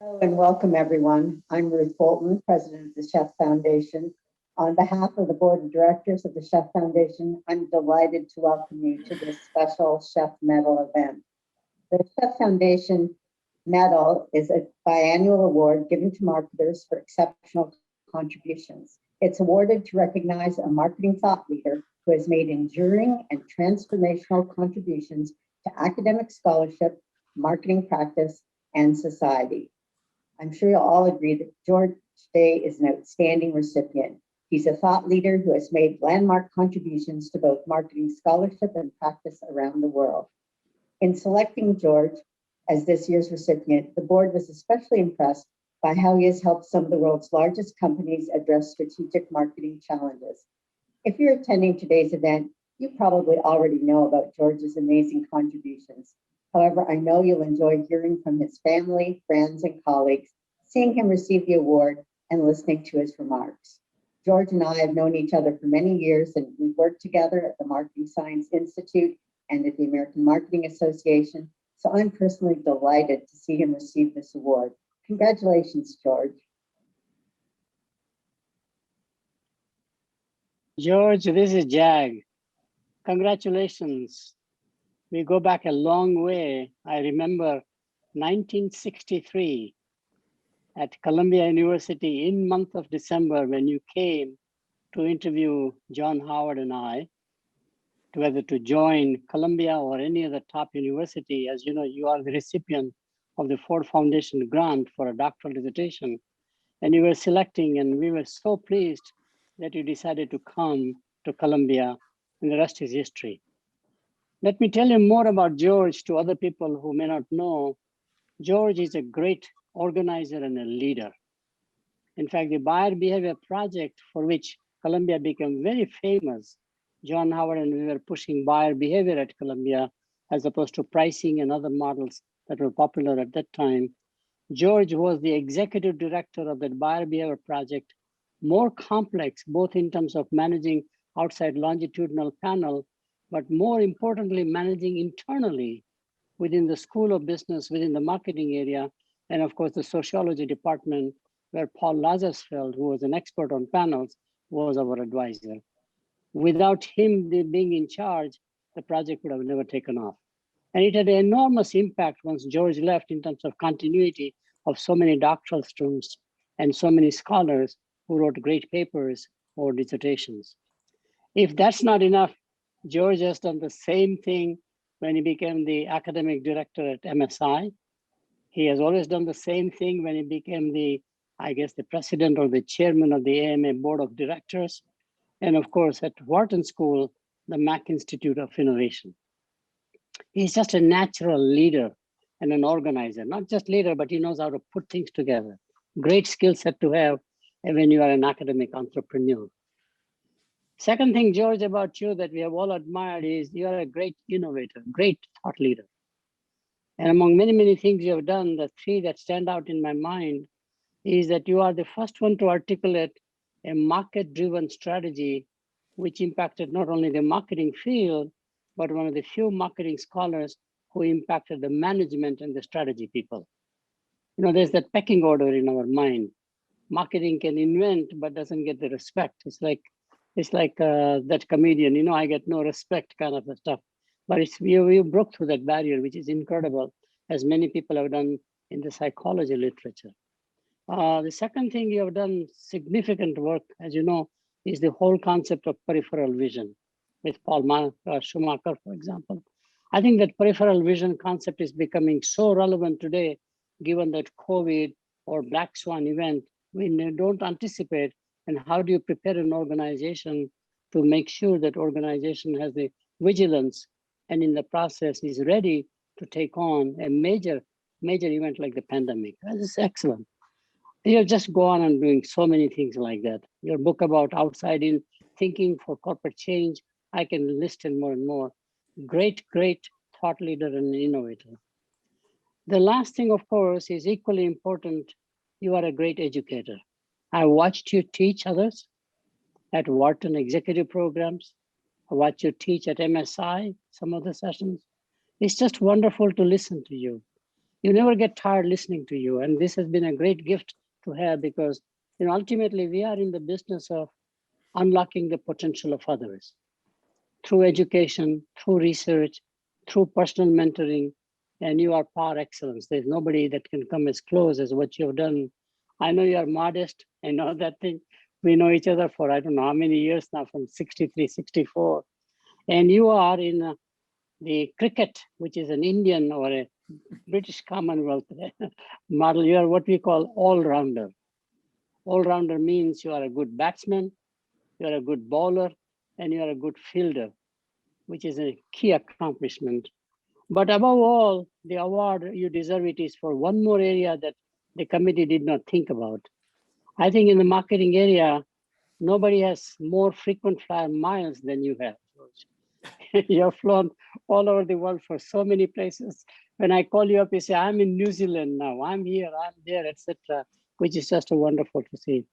Hello and welcome, everyone. I'm Ruth Bolton, president of the Sheth Foundation. On behalf of the board of directors of the Sheth Foundation, I'm delighted to welcome you to this special Sheth Medal event. The Sheth Foundation Medal is a biannual award given to marketers for exceptional contributions. It's awarded to recognize a marketing thought leader who has made enduring and transformational contributions to academic scholarship, marketing practice, and society. I'm sure you'll all agree that George Day is an outstanding recipient. He's a thought leader who has made landmark contributions to both marketing scholarship and practice around the world. In selecting George as this year's recipient, the board was especially impressed by how he has helped some of the world's largest companies address strategic marketing challenges. If you're attending today's event, you probably already know about George's amazing contributions. However, I know you'll enjoy hearing from his family, friends, and colleagues, seeing him receive the award, and listening to his remarks. George and I have known each other for many years, and we've worked together at the Marketing Science Institute and at the American Marketing Association, so I'm personally delighted to see him receive this award. Congratulations, George. George, this is Jag. Congratulations. We go back a long way. I remember 1963 at Columbia University in month of December when you came to interview John Howard and I, whether to join Columbia or any other top university. As you know, you are the recipient of the Ford Foundation grant for a doctoral dissertation. And you were selecting, and we were so pleased that you decided to come to Columbia, and the rest is history. Let me tell you more about George to other people who may not know. George is a great organizer and a leader. In fact, the buyer behavior project for which Columbia became very famous, John Howard and we were pushing buyer behavior at Columbia as opposed to pricing and other models that were popular at that time. George was the executive director of that buyer behavior project, more complex, both in terms of managing outside longitudinal panel, but more importantly, managing internally within the School of Business, within the marketing area, and of course, the sociology department, where Paul Lazarsfeld, who was an expert on panels, was our advisor. Without him being in charge, the project would have never taken off. And it had an enormous impact once George left in terms of continuity of so many doctoral students and so many scholars who wrote great papers or dissertations. If that's not enough, George has done the same thing when he became the academic director at MSI. He has always done the same thing when he became the president or the chairman of the AMA board of directors. And of course, at Wharton School, the Mack Institute of Innovation. He's just a natural leader and an organizer, not just leader, but he knows how to put things together. Great skill set to have when you are an academic entrepreneur. Second thing, George, about you that we have all admired is you are a great innovator, great thought leader. And among many, many things you have done, the three that stand out in my mind is that you are the first one to articulate a market-driven strategy which impacted not only the marketing field, but one of the few marketing scholars who impacted the management and the strategy people. You know, there's that pecking order in our mind. Marketing can invent, but doesn't get the respect. It's like that comedian, you know, I get no respect kind of stuff. But you broke through that barrier, which is incredible, as many people have done in the psychology literature. The second thing you have done significant work, as you know, is the whole concept of peripheral vision with Paul Schumacher, for example. I think that peripheral vision concept is becoming so relevant today, given that COVID or Black Swan event, we don't anticipate. And how do you prepare an organization to make sure that organization has the vigilance and in the process is ready to take on a major event like the pandemic? This is excellent. You just go on and doing so many things like that. Your book about outside in thinking for corporate change, I can list in more and more. Great thought leader and innovator. The last thing, of course, is equally important. You are a great educator. I watched you teach others at Wharton executive programs. I watched you teach at MSI, some of the sessions. It's just wonderful to listen to you. You never get tired listening to you. And this has been a great gift to have because ultimately we are in the business of unlocking the potential of others through education, through research, through personal mentoring, and you are par excellence. There's nobody that can come as close as what you've done. I know you are modest. I know that thing. We know each other for, I don't know how many years now, from 63, 64. And you are in the cricket, which is an Indian or a British Commonwealth model. You are what we call all-rounder. All-rounder means you are a good batsman, you are a good bowler, and you are a good fielder, which is a key accomplishment. But above all, the award you deserve it is for one more area that the committee did not think about. I think in the marketing area, nobody has more frequent flyer miles than you have, George. You have flown all over the world for so many places. When I call you up, you say, I'm in New Zealand now, I'm here, I'm there, etc., which is just wonderful to see.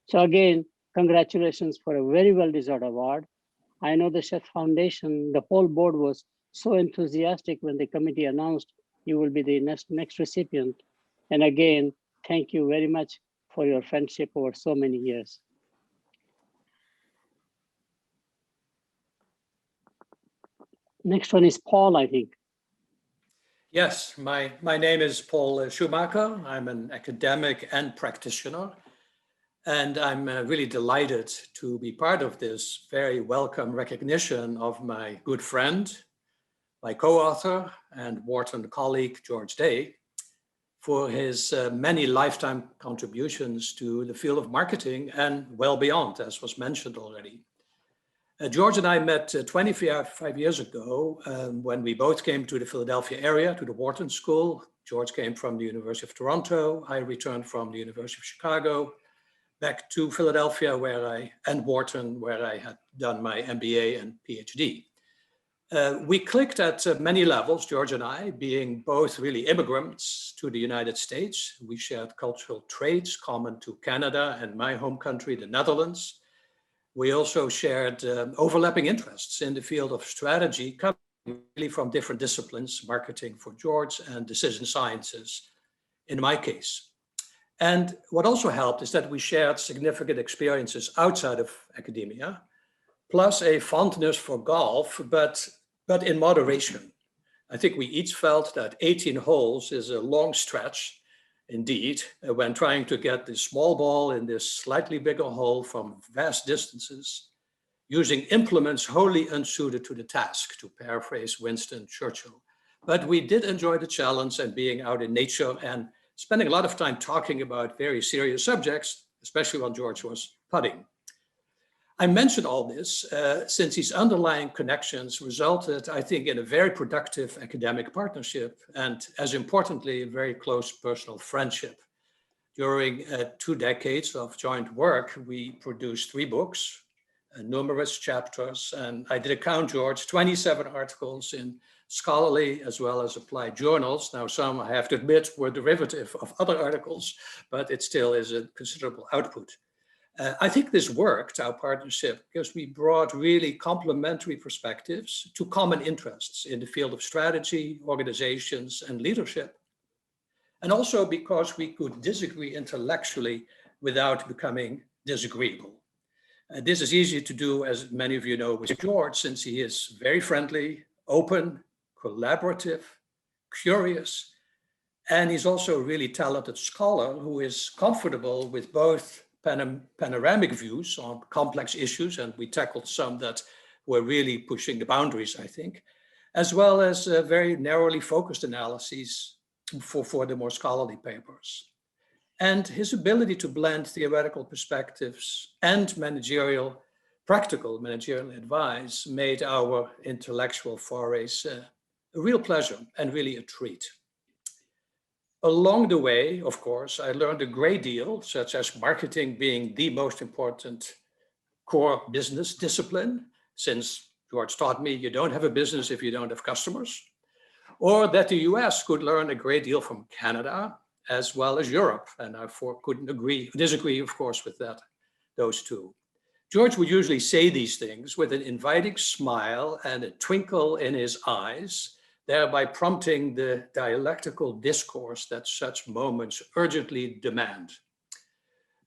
So again, congratulations for a very well-deserved award. I know the Sheth Foundation, the whole board was so enthusiastic when the committee announced you will be the next recipient. And again, thank you very much for your friendship over so many years. Next one is Paul, I think. Yes, my name is Paul Schumacher. I'm an academic and practitioner. And I'm really delighted to be part of this very welcome recognition of my good friend, my co-author and Wharton colleague, George Day, for his many lifetime contributions to the field of marketing and well beyond, as was mentioned already. George and I met 25 years ago when we both came to the Philadelphia area, to the Wharton School. George came from the University of Toronto. I returned from the University of Chicago back to Philadelphia and Wharton, where I had done my MBA and PhD. We clicked at many levels, George and I, being both really immigrants to the United States. We shared cultural traits common to Canada and my home country, the Netherlands. We also shared overlapping interests in the field of strategy, coming really from different disciplines, marketing for George and decision sciences in my case. And what also helped is that we shared significant experiences outside of academia, plus a fondness for golf, but in moderation. I think we each felt that 18 holes is a long stretch indeed, when trying to get the small ball in this slightly bigger hole from vast distances, using implements wholly unsuited to the task, to paraphrase Winston Churchill. But we did enjoy the challenge and being out in nature and spending a lot of time talking about very serious subjects, especially when George was putting. I mentioned all this since these underlying connections resulted, I think, in a very productive academic partnership and, as importantly, a very close personal friendship. During 2 decades of joint work, we produced 3 books, numerous chapters, and I did count, George, 27 articles in scholarly as well as applied journals. Now, some, I have to admit, were derivative of other articles, but it still is a considerable output. I think this worked, our partnership, because we brought really complementary perspectives to common interests in the field of strategy, organizations, and leadership. And also because we could disagree intellectually without becoming disagreeable. This is easy to do, as many of you know, with George, since he is very friendly, open, collaborative, curious, and he's also a really talented scholar who is comfortable with both panoramic views on complex issues, and we tackled some that were really pushing the boundaries, I think, as well as very narrowly focused analyses for the more scholarly papers. And his ability to blend theoretical perspectives and practical managerial advice made our intellectual forays a real pleasure and really a treat. Along the way, of course, I learned a great deal, such as marketing being the most important core business discipline, since George taught me you don't have a business if you don't have customers, or that the US could learn a great deal from Canada as well as Europe, and I couldn't disagree, of course, with those two. George would usually say these things with an inviting smile and a twinkle in his eyes thereby prompting the dialectical discourse that such moments urgently demand.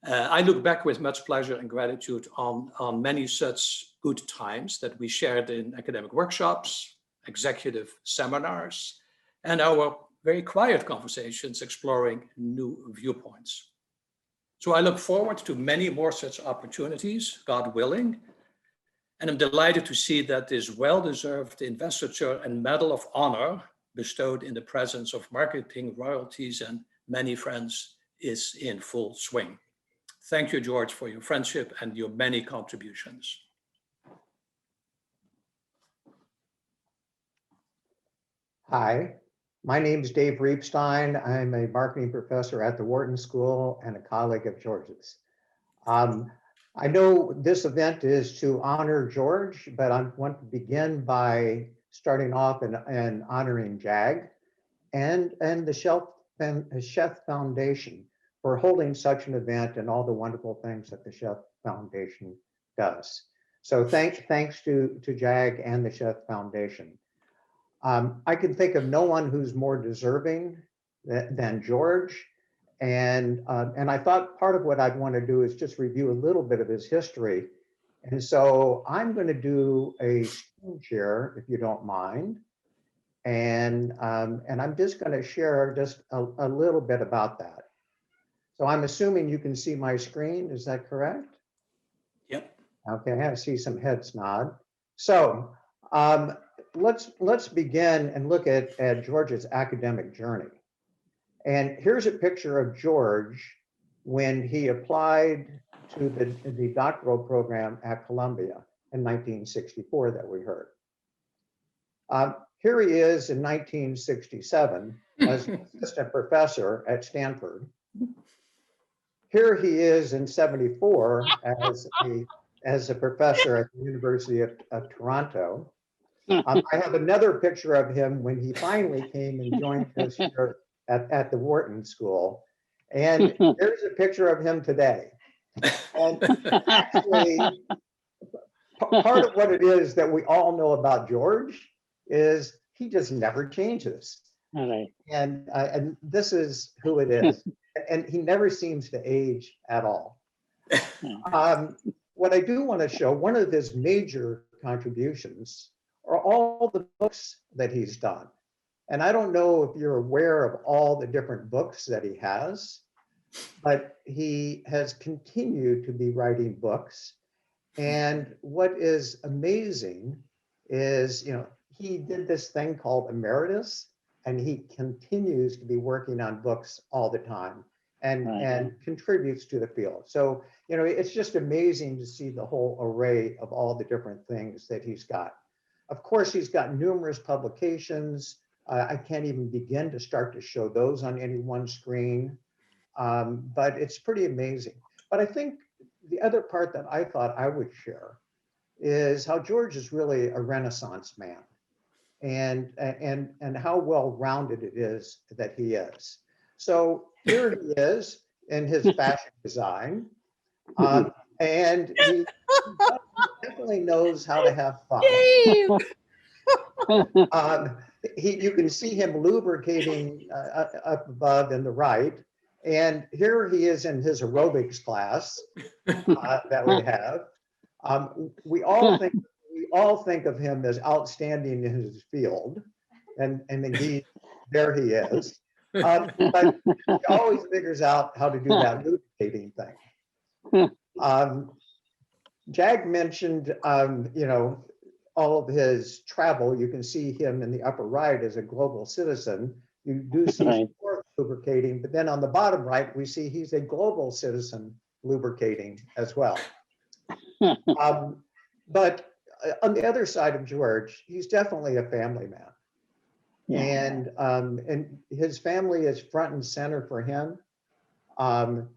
I look back with much pleasure and gratitude on many such good times that we shared in academic workshops, executive seminars, and our very quiet conversations exploring new viewpoints. So I look forward to many more such opportunities, God willing, and I'm delighted to see that this well-deserved investiture and Medal of Honor bestowed in the presence of marketing royalties and many friends is in full swing. Thank you, George, for your friendship and your many contributions. Hi, my name is Dave Reepstein. I'm a marketing professor at the Wharton School and a colleague of George's. I know this event is to honor George, but I want to begin by starting off and honoring JAG and the Sheth Foundation for holding such an event and all the wonderful things that the Sheth Foundation does. So thanks to JAG and the Sheth Foundation. I can think of no one who's more deserving than George. And I thought part of what I'd want to do is just review a little bit of his history. And so I'm going to do a screen share, if you don't mind. And I'm just going to share just a little bit about that. So I'm assuming you can see my screen, is that correct? Yep. Okay, I see some heads nod. So let's begin and look at George's academic journey. And here's a picture of George when he applied to the doctoral program at Columbia in 1964 that we heard. Here he is in 1967 as an assistant professor at Stanford. Here he is in 74 as a professor at the University of Toronto. I have another picture of him when he finally came and joined us here at the Wharton School. And here's a picture of him today. And actually, part of what it is that we all know about George is he just never changes. All right. And this is who it is. And he never seems to age at all. What I do want to show, one of his major contributions are all the books that he's done. And I don't know if you're aware of all the different books that he has, but he has continued to be writing books. And what is amazing is, he did this thing called emeritus, and he continues to be working on books all the time and contributes to the field. So, it's just amazing to see the whole array of all the different things that he's got. Of course, he's got numerous publications. I can't even begin to start to show those on any one screen, but it's pretty amazing. But I think the other part that I thought I would share is how George is really a Renaissance man, and how well-rounded it is that he is. So here he is in his fashion design, and he definitely knows how to have fun. You can see him lubricating up above in the right. And here he is in his aerobics class that we have. We all think of him as outstanding in his field, and indeed there he is. But he always figures out how to do that lubricating thing. Jag mentioned, all of his travel. You can see him in the upper right as a global citizen. You do see sport lubricating, but then on the bottom right, we see he's a global citizen lubricating as well. But on the other side of George, he's definitely a family man. Yeah. And his family is front and center for him, and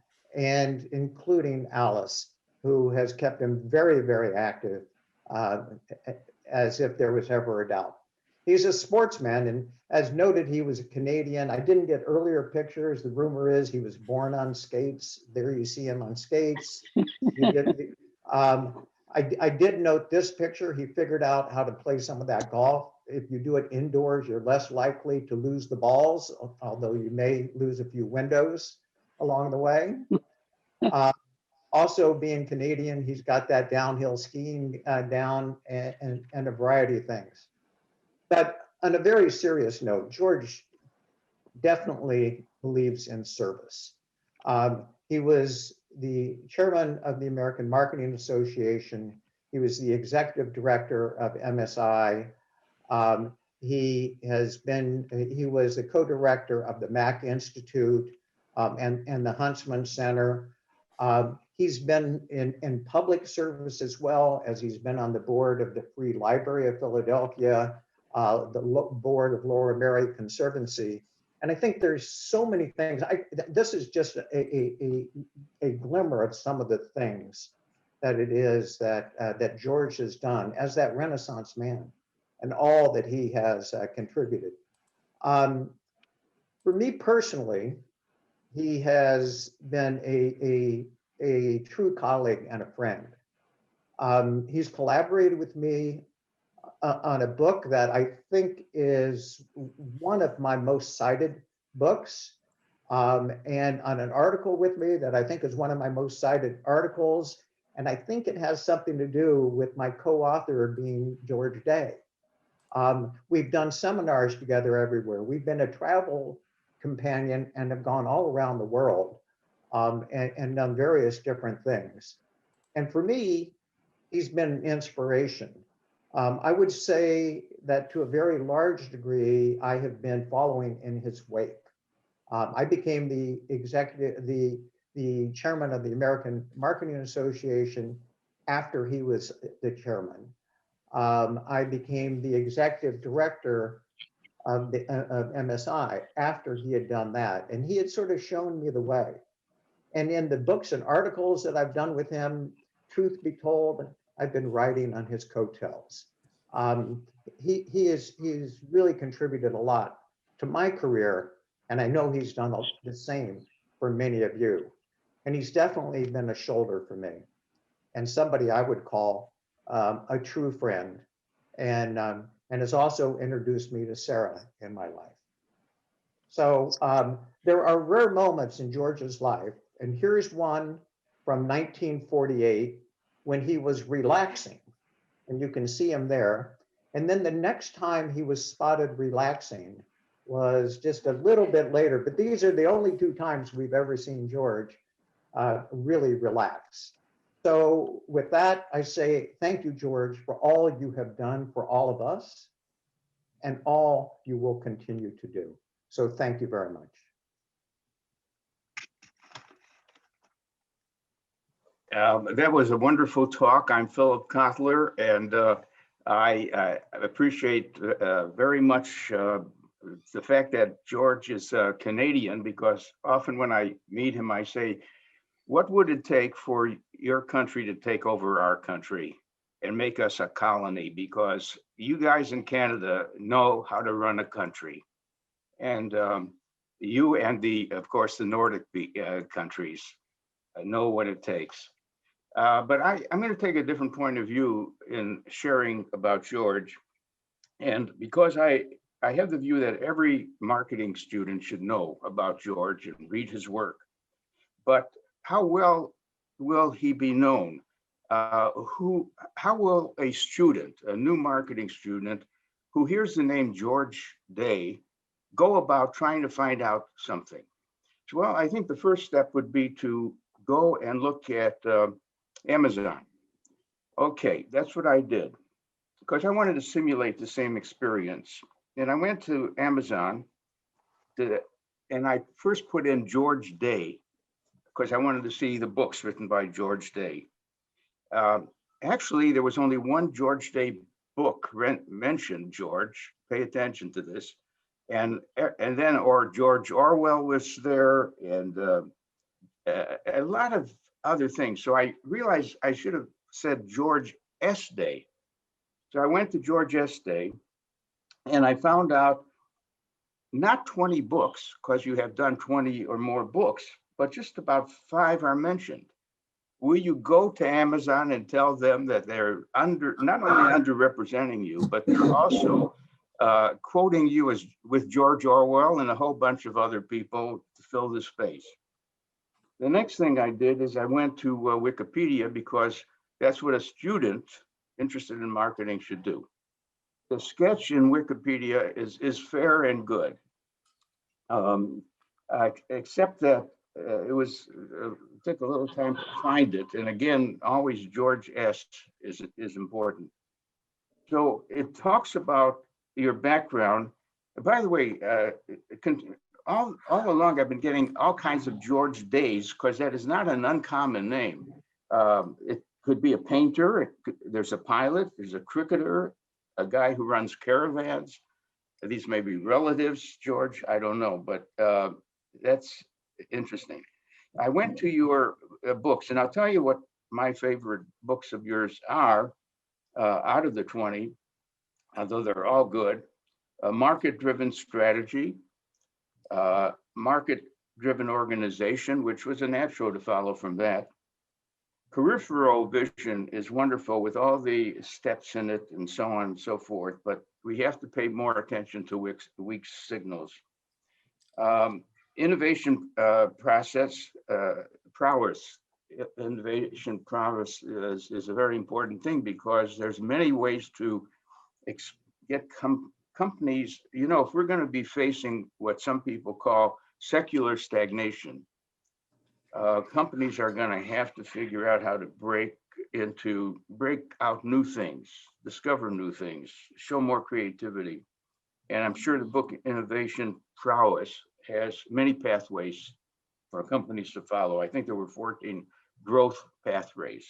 including Alice, who has kept him very, very active, as if there was ever a doubt. He's a sportsman, and as noted, he was a Canadian. I didn't get earlier pictures. The rumor is he was born on skates. There you see him on skates. I did note this picture. He figured out how to play some of that golf if you do it indoors, you're less likely to lose the balls, although you may lose a few windows along the way. Also, being Canadian, he's got that downhill skiing down and a variety of things. But on a very serious note, George definitely believes in service. He was the chairman of the American Marketing Association. He was the executive director of MSI. He was the co-director of the Mac Institute and the Huntsman Center. He's been in public service as well, as he's been on the board of the Free Library of Philadelphia, the board of Laura Mary Conservancy. And I think there's so many things. This is just a glimmer of some of the things that it is that George has done as that Renaissance man and all that he has contributed. For me personally, he has been a true colleague and a friend. He's collaborated with me on a book that I think is one of my most cited books, and on an article with me that I think is one of my most cited articles. And I think it has something to do with my co-author being George Day. We've done seminars together everywhere. We've been a travel companion and have gone all around the world and done various different things. And for me, he's been an inspiration. I would say that to a very large degree, I have been following in his wake. I became the chairman of the American Marketing Association after he was the chairman. I became the executive director of MSI after he had done that. And he had sort of shown me the way. And in the books and articles that I've done with him, truth be told, I've been writing on his coattails. He's really contributed a lot to my career, and I know he's done the same for many of you. And he's definitely been a shoulder for me and somebody I would call a true friend, and has also introduced me to Sarah in my life. So there are rare moments in George's life, and here's one from 1948 when he was relaxing, and you can see him there. And then the next time he was spotted relaxing was just a little bit later, but these are the only two times we've ever seen George really relax. So with that, I say thank you, George, for all you have done for all of us and all you will continue to do. So thank you very much. That was a wonderful talk. I'm Philip Kotler, and I appreciate very much the fact that George is Canadian, because often when I meet him, I say, what would it take for your country to take over our country and make us a colony? Because you guys in Canada know how to run a country. And you and of course, the Nordic countries know what it takes. But I'm going to take a different point of view in sharing about George. And because I have the view that every marketing student should know about George and read his work. But how well will he be known? How will a student, a new marketing student who hears the name George Day, go about trying to find out something? Well, I think the first step would be to go and look at Amazon. Okay, that's what I did, because I wanted to simulate the same experience. And I went to Amazon and I first put in George Day, because I wanted to see the books written by George Day. Actually, there was only one George Day book mentioned, George, pay attention to this. And then, or George Orwell was there, and a lot of other things. So I realized I should have said George S. Day. So I went to George S. Day, and I found out not 20 books, because you have done 20 or more books, but just about 5 are mentioned. Will you go to Amazon and tell them that they're not only underrepresenting you, but they're also quoting you as with George Orwell and a whole bunch of other people to fill the space. The next thing I did is I went to Wikipedia because that's what a student interested in marketing should do. The sketch in Wikipedia is fair and good, except that it took a little time to find it. And again, always George S. is important. So it talks about your background. By the way, all along I've been getting all kinds of George Days because that is not an uncommon name. It could be a painter, there's a pilot, there's a cricketer, a guy who runs caravans. These may be relatives, George, I don't know, but that's interesting. I went to your books, and I'll tell you what my favorite books of yours are out of the 20, although they're all good. Market-driven strategy, market-driven organization, which was a natural to follow from that. Peripheral vision is wonderful with all the steps in it and so on and so forth, but we have to pay more attention to weak signals. Innovation prowess. Innovation prowess is a very important thing because there's many ways to get companies, you know, if we're going to be facing what some people call secular stagnation, companies are going to have to figure out how to break out new things, discover new things, show more creativity. And I'm sure the book Innovation Prowess has many pathways for companies to follow. I think there were 14 growth pathways.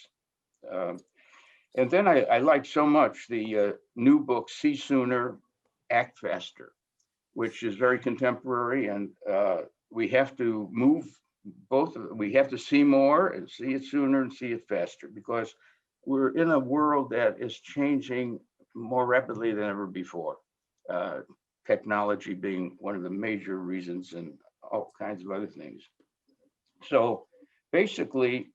And then I like so much the new book, See Sooner, Act Faster, which is very contemporary, and we have to move we have to see more and see it sooner and see it faster because we're in a world that is changing more rapidly than ever before. Technology being one of the major reasons and all kinds of other things. So basically,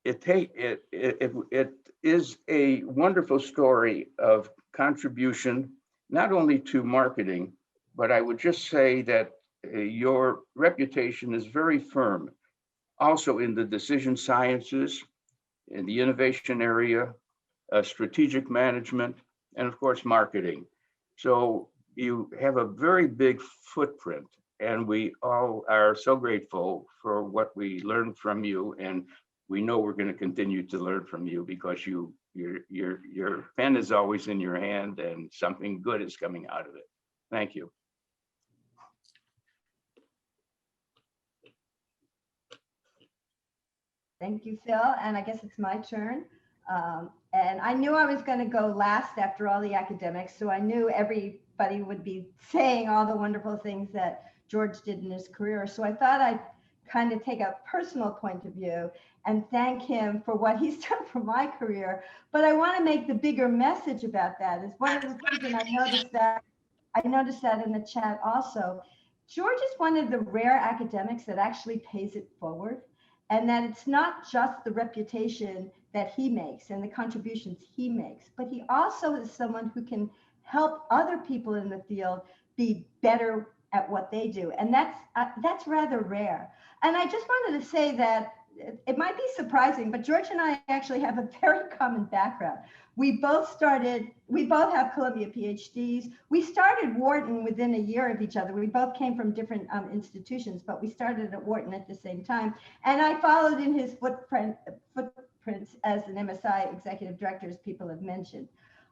it is a wonderful story of contribution, not only to marketing, but I would just say that your reputation is very firm, also in the decision sciences, in the innovation area, strategic management, and of course, marketing. So you have a very big footprint, and we all are so grateful for what we learned from you, and we know we're going to continue to learn from you because your pen is always in your hand, and something good is coming out of it. Thank you. Thank you, Phil. And I guess it's my turn. And I knew I was going to go last after all the academics, so I knew everybody would be saying all the wonderful things that George did in his career. So I thought I'd kind of take a personal point of view and thank him for what he's done for my career. But I want to make the bigger message about that is one of the things, and I noticed that in the chat also. George is one of the rare academics that actually pays it forward. And that it's not just the reputation that he makes and the contributions he makes, but he also is someone who can help other people in the field be better at what they do. And that's rather rare. And I just wanted to say that it might be surprising, but George and I actually have a very common background. We both have Columbia PhDs. We started Wharton within a year of each other. We both came from different institutions, but we started at Wharton at the same time. And I followed in his footprints as an MSI executive director, as people have mentioned.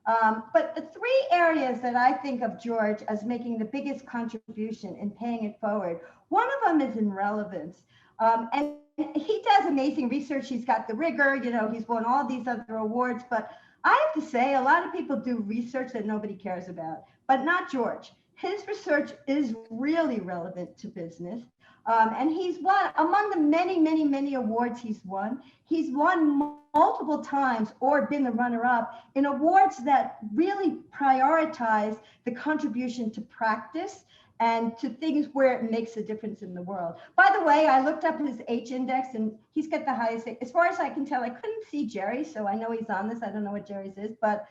But the three areas that I think of George as making the biggest contribution in paying it forward, one of them is in relevance. And he does amazing research. He's got the rigor, you know, he's won all these other awards, but I have to say a lot of people do research that nobody cares about, but not George. His research is really relevant to business. And he's won, among the many, many, many awards he's won multiple times or been the runner-up in awards that really prioritize the contribution to practice and to things where it makes a difference in the world. By the way, I looked up his H index and he's got the highest, as far as I can tell. I couldn't see Jerry, so I know he's on this. I don't know what Jerry's is, but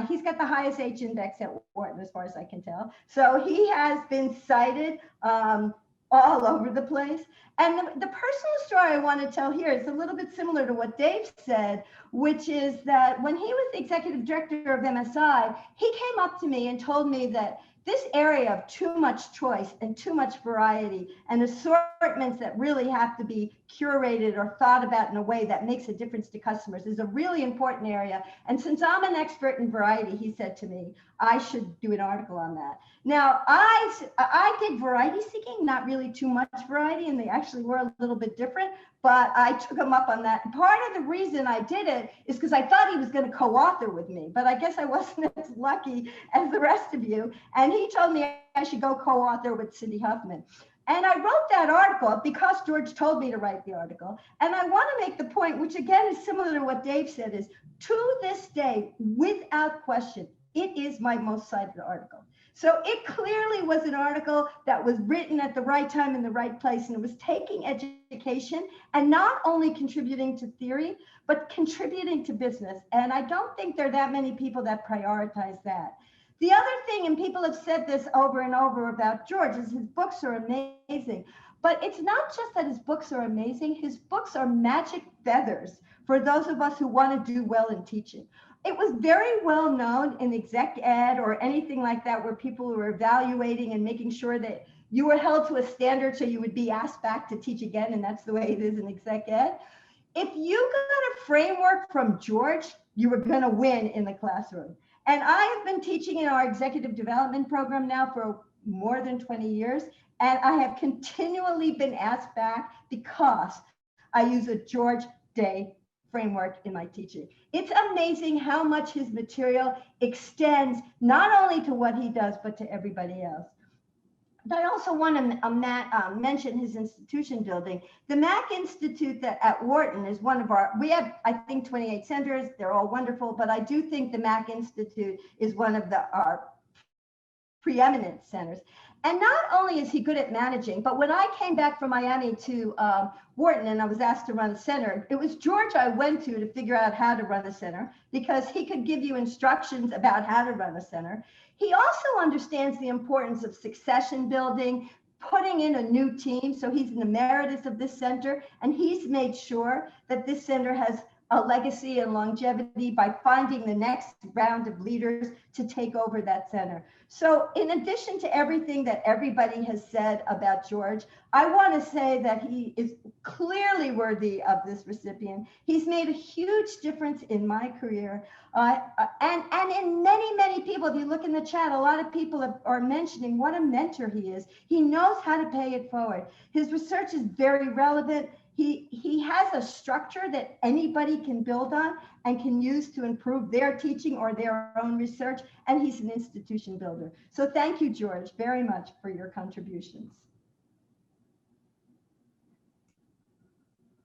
he's got the highest H index at Wharton, as far as I can tell. So he has been cited all over the place. And the personal story I want to tell here is a little bit similar to what Dave said, which is that when he was the executive director of MSI, he came up to me and told me that this area of too much choice and too much variety and assortments that really have to be curated or thought about in a way that makes a difference to customers is a really important area. And since I'm an expert in variety, he said to me, I should do an article on that. Now, I did variety seeking, not really too much variety, and they actually were a little bit different, but I took him up on that. Part of the reason I did it is because I thought he was going to co-author with me, but I guess I wasn't as lucky as the rest of you. And he told me I should go co-author with Cindy Huffman. And I wrote that article because George told me to write the article. And I want to make the point, which again is similar to what Dave said, is to this day, without question, it is my most cited article. So it clearly was an article that was written at the right time in the right place, and it was taking education and not only contributing to theory, but contributing to business. And I don't think there are that many people that prioritize that. The other thing, and people have said this over and over about George, is his books are amazing. But it's not just that his books are amazing, his books are magic feathers for those of us who want to do well in teaching. It was very well known in exec ed or anything like that, where people were evaluating and making sure that you were held to a standard so you would be asked back to teach again, and that's the way it is in exec ed. If you got a framework from George, you were going to win in the classroom. And I have been teaching in our executive development program now for more than 20 years, and I have continually been asked back because I use a George Day framework in my teaching. It's amazing how much his material extends not only to what he does, but to everybody else. But I also want to mention his institution building. The Mac Institute that at Wharton is one of our, we have, I think, 28 centers. They're all wonderful, but I do think the Mac Institute is one of our preeminent centers. And not only is he good at managing, but when I came back from Miami to Wharton and I was asked to run a center, it was George I went to figure out how to run a center, because he could give you instructions about how to run a center. He also understands the importance of succession building, putting in a new team. So he's an emeritus of this center, and he's made sure that this center has a legacy and longevity by finding the next round of leaders to take over that center. So in addition to everything that everybody has said about George, I want to say that he is clearly worthy of this recipient. He's made a huge difference in my career. And in many, many people, if you look in the chat, a lot of people are mentioning what a mentor he is. He knows how to pay it forward. His research is very relevant. He has a structure that anybody can build on and can use to improve their teaching or their own research, and he's an institution builder. So thank you, George, very much for your contributions.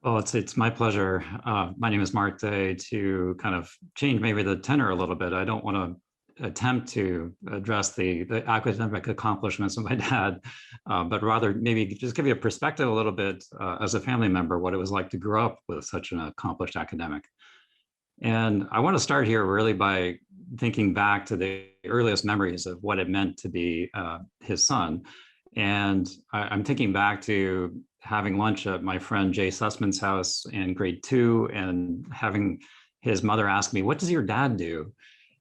Well, it's my pleasure. My name is Mark Day. To kind of change maybe the tenor a little bit, I don't want to attempt to address the academic accomplishments of my dad, but rather maybe just give you a perspective a little bit as a family member, what it was like to grow up with such an accomplished academic. And I want to start here really by thinking back to the earliest memories of what it meant to be his son. And I'm thinking back to having lunch at my friend Jay Sussman's house in grade 2 and having his mother ask me, "What does your dad do?"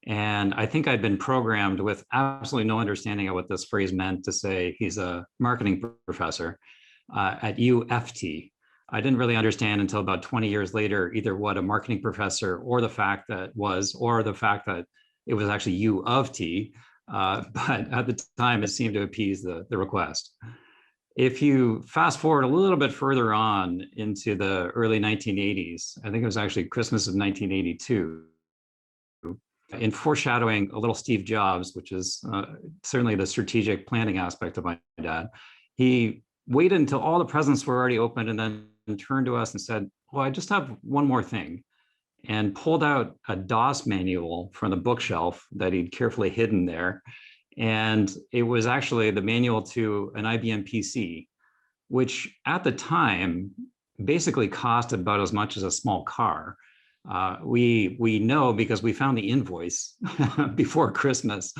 And I think I'd been programmed with absolutely no understanding of what this phrase meant to say he's a marketing professor at UFT. I didn't really understand until about 20 years later, either what a marketing professor or the fact that it was actually U of T. But at the time, it seemed to appease the request. If you fast forward a little bit further on into the early 1980s, I think it was actually Christmas of 1982, in foreshadowing a little Steve Jobs, which is certainly the strategic planning aspect of my dad, he waited until all the presents were already opened and then turned to us and said, "Well, I just have one more thing," and pulled out a DOS manual from the bookshelf that he'd carefully hidden there And it was actually the manual to an IBM PC, which at the time basically cost about as much as a small car. We know because we found the invoice before Christmas.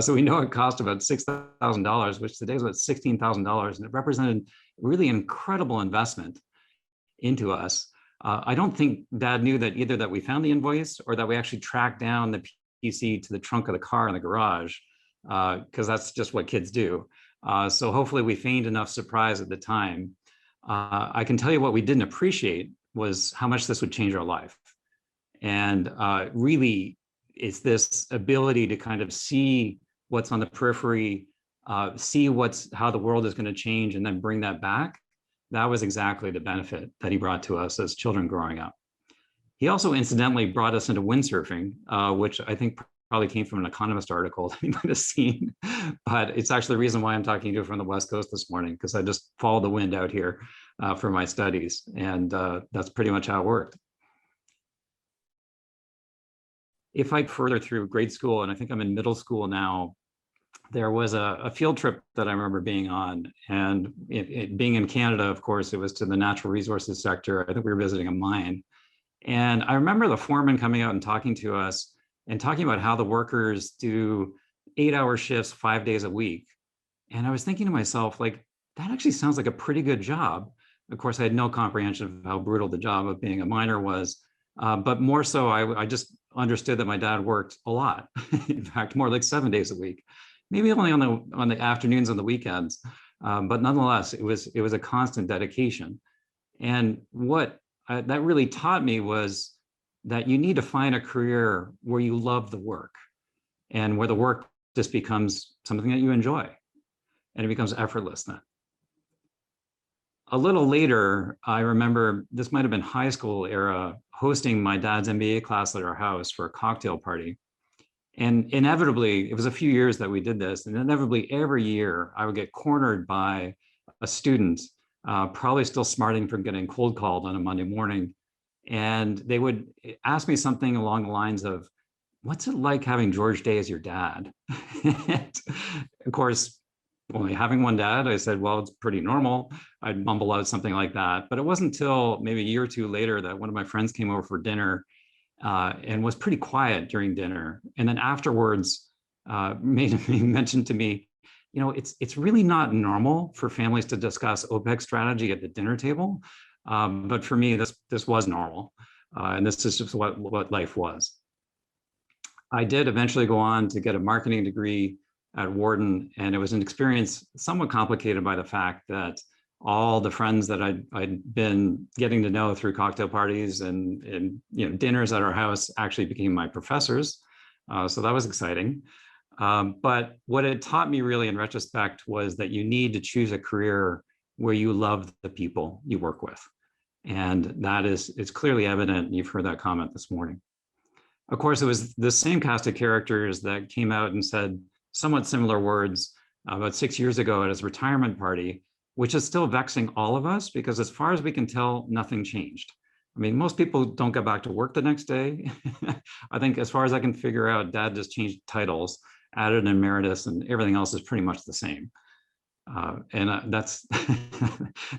So we know it cost about $6,000, which today is about $16,000. And it represented a really incredible investment into us. I don't think Dad knew that either that we found the invoice or that we actually tracked down the PC to the trunk of the car in the garage, because that's just what kids do. So hopefully we feigned enough surprise at the time. I can tell you what we didn't appreciate was how much this would change our life. And really, it's this ability to kind of see what's on the periphery, see how the world is going to change, and then bring that back. That was exactly the benefit that he brought to us as children growing up. He also incidentally brought us into windsurfing, which I think probably came from an Economist article that you might have seen, but it's actually the reason why I'm talking to you from the West Coast this morning, because I just followed the wind out here for my studies, and that's pretty much how it worked. If I further through grade school, and I think I'm in middle school now, there was a field trip that I remember being on, and being in Canada, of course, it was to the natural resources sector. I think we were visiting a mine. And I remember the foreman coming out and talking to us and talking about how the workers do 8-hour shifts 5 days a week. And I was thinking to myself, like, that actually sounds like a pretty good job. Of course, I had no comprehension of how brutal the job of being a miner was. But more so, I just understood that my dad worked a lot. In fact, more like 7 days a week, maybe only on the afternoons and the weekends. But nonetheless, it was a constant dedication. And what that really taught me was that you need to find a career where you love the work and where the work just becomes something that you enjoy and it becomes effortless then. A little later, I remember this might have been high school era, hosting my dad's MBA class at our house for a cocktail party. And inevitably, it was a few years that we did this, and inevitably every year I would get cornered by a student, probably still smarting from getting cold called on a Monday morning. And they would ask me something along the lines of, what's it like having George Day as your dad? Of course, only having one dad, I said, well, it's pretty normal. I'd mumble out something like that. But it wasn't until maybe a year or two later that one of my friends came over for dinner and was pretty quiet during dinner. And then afterwards made me mention to me, you know, it's really not normal for families to discuss OPEC strategy at the dinner table. But for me, this was normal. And this is just what life was. I did eventually go on to get a marketing degree at Wharton, and it was an experience somewhat complicated by the fact that all the friends that I'd been getting to know through cocktail parties and you know, dinners at our house actually became my professors. So that was exciting. But what it taught me really in retrospect was that you need to choose a career where you love the people you work with. And it's clearly evident, and you've heard that comment this morning. Of course, it was the same cast of characters that came out and said somewhat similar words about 6 years ago at his retirement party, which is still vexing all of us because as far as we can tell, nothing changed. I mean, most people don't go back to work the next day. I think as far as I can figure out, Dad just changed titles, added an emeritus, and everything else is pretty much the same. That's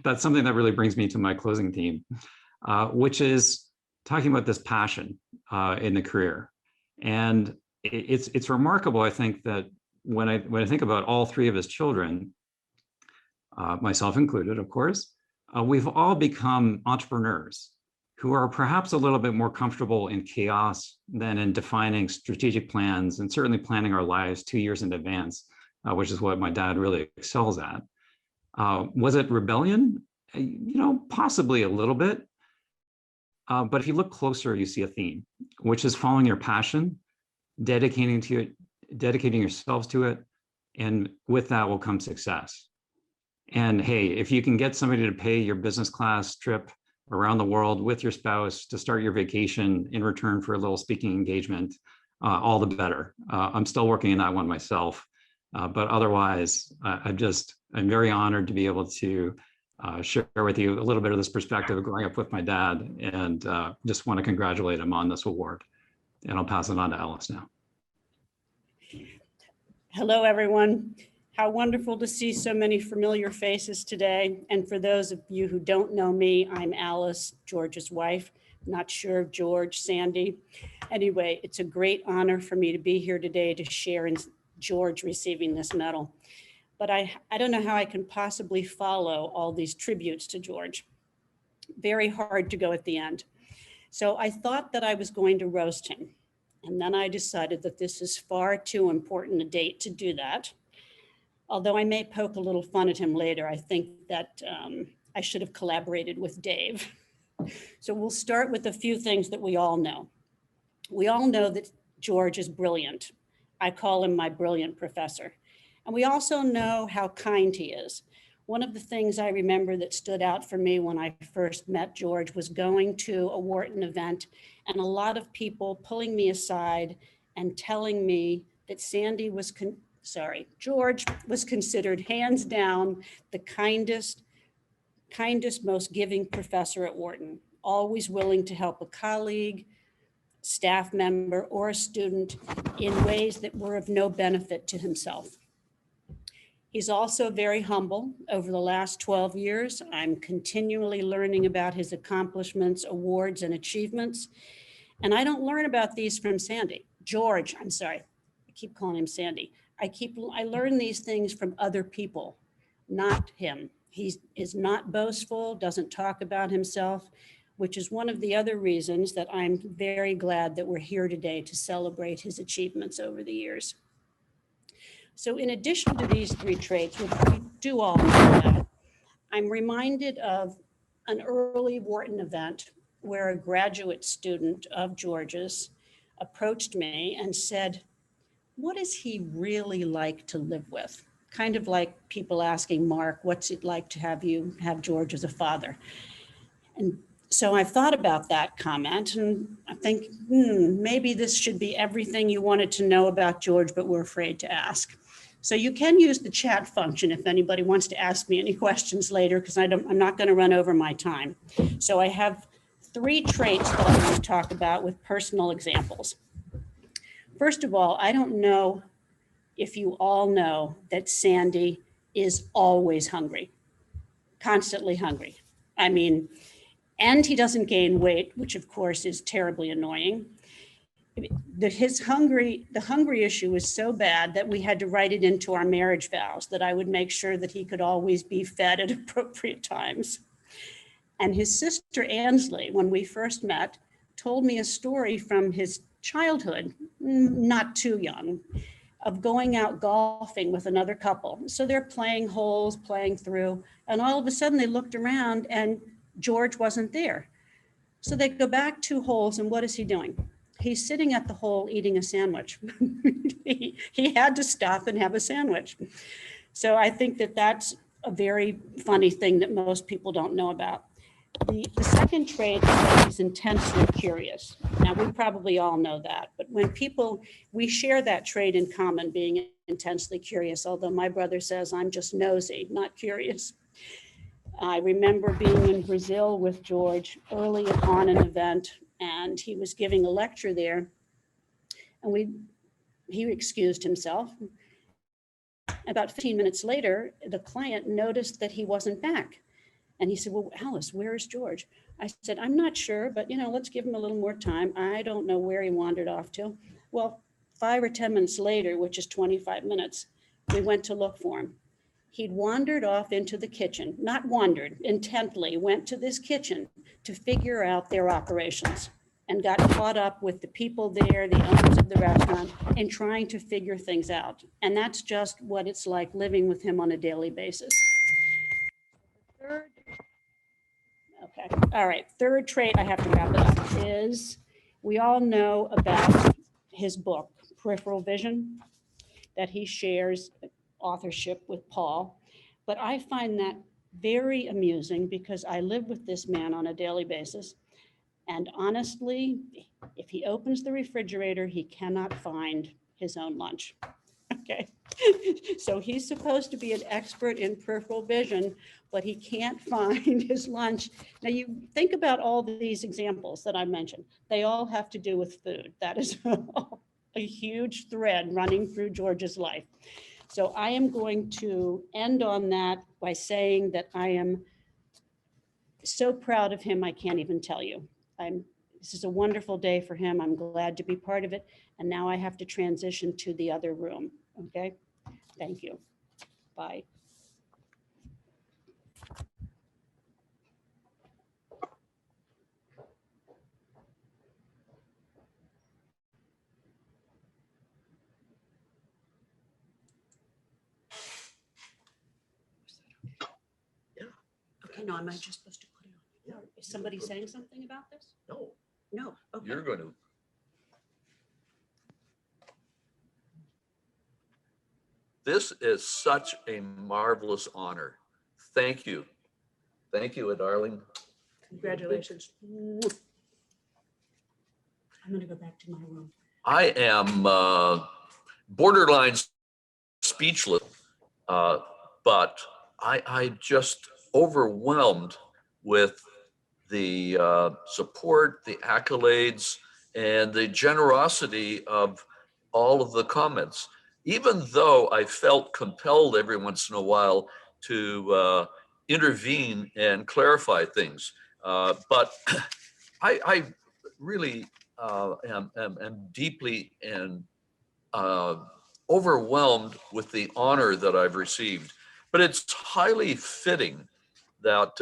that's something that really brings me to my closing theme, which is talking about this passion in the career. And it's remarkable, I think, that when I think about all three of his children, myself included, of course, we've all become entrepreneurs who are perhaps a little bit more comfortable in chaos than in defining strategic plans and certainly planning our lives 2 years in advance, which is what my dad really excels at. Was it rebellion? You know, possibly a little bit. But if you look closer, you see a theme, which is following your passion, dedicating yourselves to it, and with that will come success. And hey, if you can get somebody to pay your business class trip around the world with your spouse to start your vacation in return for a little speaking engagement, all the better. I'm still working on that one myself, but otherwise, I'm very honored to be able to share with you a little bit of this perspective of growing up with my dad, and just want to congratulate him on this award. And I'll pass it on to Alice now. Hello, everyone. How wonderful to see so many familiar faces today. And for those of you who don't know me, I'm Alice, George's wife. Not sure of George, Sandy. Anyway, it's a great honor for me to be here today to share in George receiving this medal. But I don't know how I can possibly follow all these tributes to George. Very hard to go at the end. So I thought that I was going to roast him. And then I decided that this is far too important a date to do that. Although I may poke a little fun at him later, I think that I should have collaborated with Dave. So we'll start with a few things that we all know. We all know that George is brilliant. I call him my brilliant professor. And we also know how kind he is. One of the things I remember that stood out for me when I first met George was going to a Wharton event and a lot of people pulling me aside and telling me that George was considered hands down the kindest, most giving professor at Wharton, always willing to help a colleague, staff member, or a student in ways that were of no benefit to himself. He's also very humble. Over the last 12 years, I'm continually learning about his accomplishments, awards, and achievements. And I don't learn about these from George, I'm sorry. I keep calling him Sandy. I learn these things from other people, not him. He is not boastful, doesn't talk about himself, which is one of the other reasons that I'm very glad that we're here today to celebrate his achievements over the years. So in addition to these three traits, which we do all know about, I'm reminded of an early Wharton event where a graduate student of George's approached me and said, "What is he really like to live with?" Kind of like people asking Mark, "What's it like to have George as a father?" And so I've thought about that comment and I think, maybe this should be everything you wanted to know about George, but were afraid to ask. So you can use the chat function if anybody wants to ask me any questions later, because I'm not going to run over my time. So I have three traits that I want to talk about with personal examples. First of all, I don't know if you all know that Sandy is always hungry, constantly hungry. I mean, and he doesn't gain weight, which of course is terribly annoying. The hungry issue was so bad that we had to write it into our marriage vows that I would make sure that he could always be fed at appropriate times. And his sister Ansley, when we first met, told me a story from his childhood, not too young, of going out golfing with another couple. So they're playing holes, playing through, and all of a sudden they looked around and George wasn't there. So they go back 2 holes, and what is he doing? He's sitting at the hole eating a sandwich. he had to stop and have a sandwich. So I think that that's a very funny thing that most people don't know about. The second trait is that he's intensely curious. Now, we probably all know that, but when we share that trait in common, being intensely curious, although my brother says I'm just nosy, not curious. I remember being in Brazil with George early on an event, and he was giving a lecture there, and he excused himself. About 15 minutes later, the client noticed that he wasn't back. And he said, "Well, Alice, where is George?" I said, "I'm not sure, but let's give him a little more time. I don't know where he wandered off to." Well, 5 or 10 minutes later, which is 25 minutes, we went to look for him. He'd wandered off into the kitchen, not wandered, intently went to this kitchen to figure out their operations and got caught up with the people there, the owners of the restaurant, in trying to figure things out. And that's just what it's like living with him on a daily basis. Third trait, I have to wrap it up, is we all know about his book, Peripheral Vision, that he shares authorship with Paul. But I find that very amusing because I live with this man on a daily basis. And honestly, if he opens the refrigerator, he cannot find his own lunch. Okay. So he's supposed to be an expert in peripheral vision, but he can't find his lunch. Now you think about all these examples that I mentioned. They all have to do with food. That is all. a huge thread running through George's life. So I am going to end on that by saying that I am so proud of him, I can't even tell you. This is a wonderful day for him. I'm glad to be part of it. And now I have to transition to the other room. Okay, thank you. Bye. Okay, no, am I just supposed to put it on? Is somebody saying something about this? No, No, okay. you're going to. This is such a marvelous honor. Thank you. Thank you, darling. Congratulations. I'm gonna go back to my room. I am borderline speechless, but I just overwhelmed with the support, the accolades, and the generosity of all of the comments. Even though I felt compelled every once in a while to intervene and clarify things, but I really am deeply and overwhelmed with the honor that I've received. But it's highly fitting that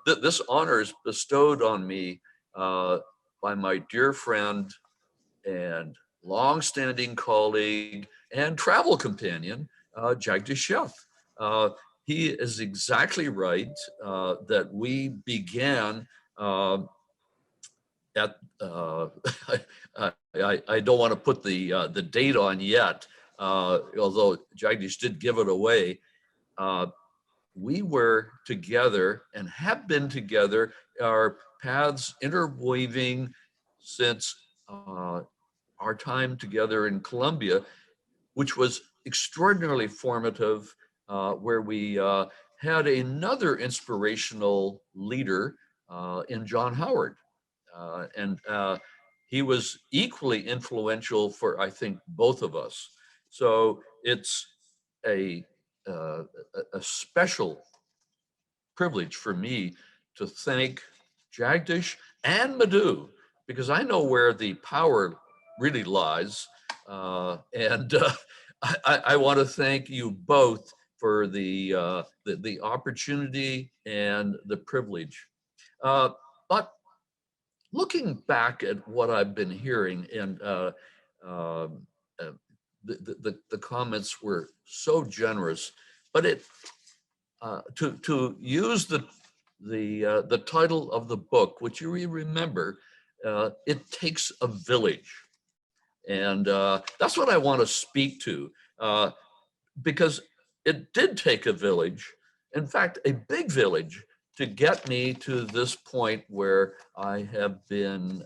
this honor is bestowed on me by my dear friend and longstanding colleague and travel companion, Jagdish Sheth. He is exactly right that we began at I don't want to put the date on yet, although Jagdish did give it away. We were together and have been together, our paths interweaving since our time together in Columbia, which was extraordinarily formative, where we had another inspirational leader in John Howard. And he was equally influential for, I think, both of us. So it's a special privilege for me to thank Jagdish and Madhu, because I know where the power really lies. I want to thank you both for the opportunity and the privilege. But looking back at what I've been hearing, and the comments were so generous, but to use the title of the book, which you remember, it takes a village, and that's what I want to speak to, because it did take a village, in fact, a big village, to get me to this point where I have been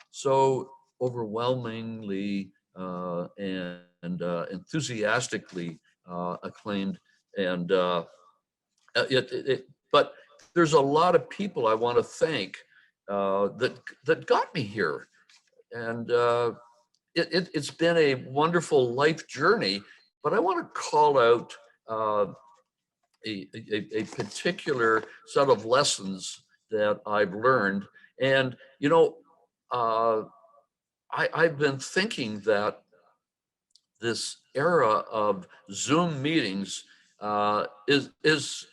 so overwhelmingly and enthusiastically acclaimed. And but there's a lot of people I want to thank that got me here. And it's been a wonderful life journey, but I want to call out a particular set of lessons that I've learned. And, you know, I've been thinking that this era of Zoom meetings is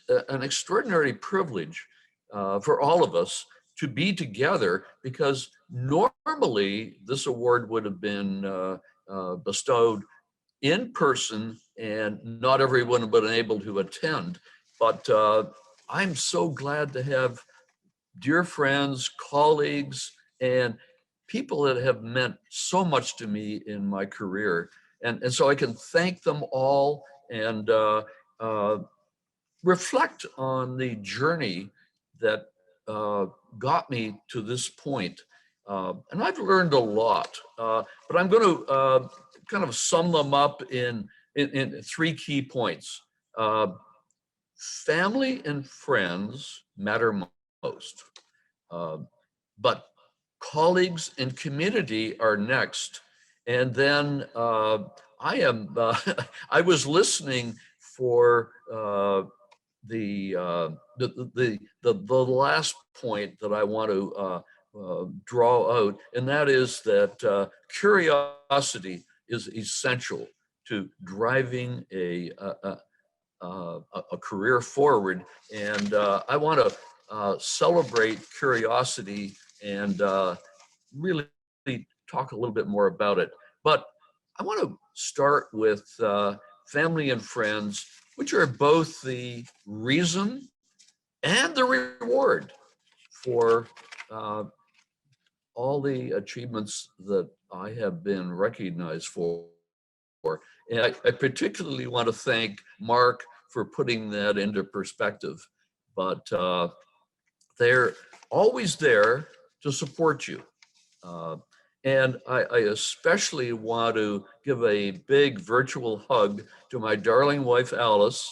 an extraordinary privilege for all of us to be together, because normally this award would have been bestowed in person and not everyone would have been able to attend. But I'm so glad to have dear friends, colleagues, and people that have meant so much to me in my career. And so I can thank them all and reflect on the journey that got me to this point. And I've learned a lot, but I'm going to kind of sum them up in three key points. Family and friends matter most, but colleagues and community are next. And then I was listening for the last point that I want to draw out, and that is that curiosity is essential to driving a career forward. And I want to celebrate curiosity and really talk a little bit more about it. But I want to start with family and friends, which are both the reason and the reward for all the achievements that I have been recognized for. And I particularly want to thank Mark for putting that into perspective. But they're always there to support you. And I especially want to give a big virtual hug to my darling wife, Alice,